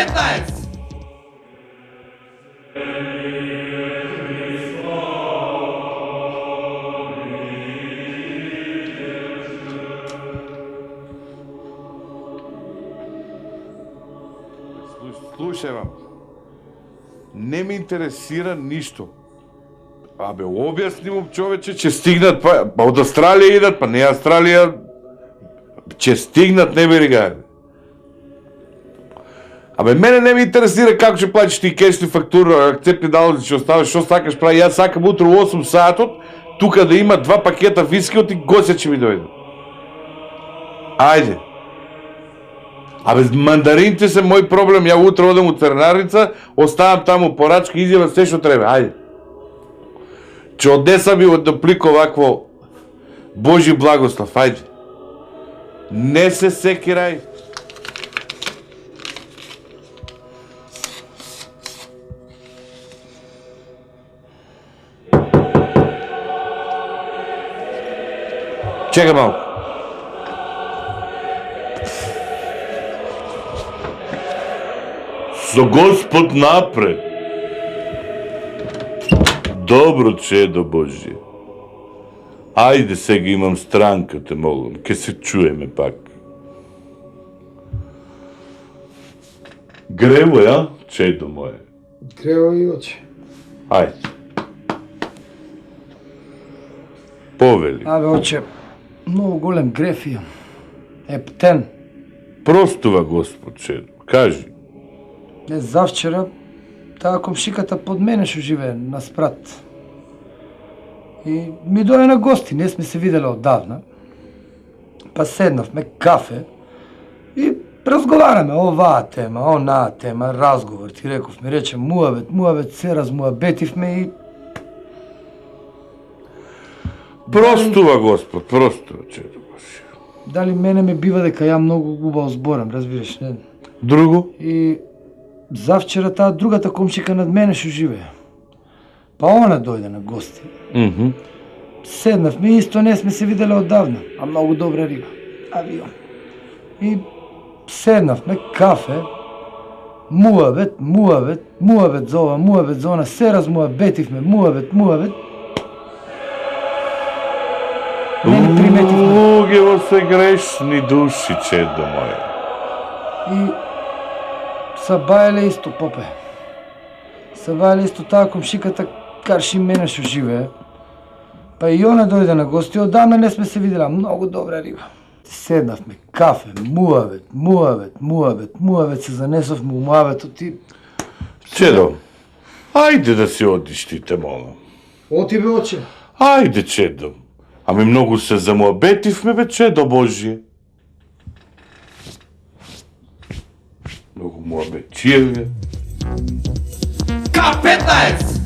K15! Слушај, не ме интересира ништо. Абе, објасни му, човече, че стигнат, па од Австралија идат, па не Австралија, че стигнат, не бери га. Абе, мене не ме интересира како ќе платиш ти кешни фактура, акцептни налози, ќе оставиш, што сакаш прави, јас сакам утро у 8 саатот, тука да има 2 пакета вискиот и гостја ќе ми дојде. Ајде. Абе, мандарините се мој проблем, ја утро одам у царнарница, оставам таму порачка, изјава се што треба, ајде. Че однеса ми одоплик овакво Божи благослов, ајде. Не се секирај. Чекай малко. Со Господ напред. Добро, чедо Божие. Ајде сега имам странка, те молам. Ке се чуеме пак. Грево, ја, чедо моје? Грево и оче. Ајде. Повели. Абе, оче, многу голем греф имам. Ептен. Простува Господ, чедо. Кажи. Не, завчера, таа комшиката под мене што живее, на спрат. И ми дојде на гости, не сме се виделе оддавна. Па седнавме кафе и разговараме оваа тема, онаа тема, разговор, ти реков, ми рече муавет, се размуабетивме и... Простува Господ, простува, чедо Божие. Дали мене ме бива дека ја многу убаво зборам, разбираш, не? Друго? И завчера таа другата комшика над мене што живее. Па она дојде на гости. Седнавме, исто не сме се виделе оддавна, а многу добра риба. Авион. И седнавме, кафе, муавет за ова, муавет за она, се размуабетивме, муавет. Не ни приметивме. Луѓево се грешни души, чедо моје. И са баеле исто, попе. Са баеле исто таа комшиката карши мене што живее. Па и она дојде на гости, одамна не сме се видела, многу добра риба. Седнавме, кафе, муавет, се занесовме у муаветот и... Чедо, ајде да си одиш ти, те молам. Оти бе, оче. Ајде, чедо. Ами многу се замуабетивме, бе, чедо Божие. Многу муабетиеве. K15!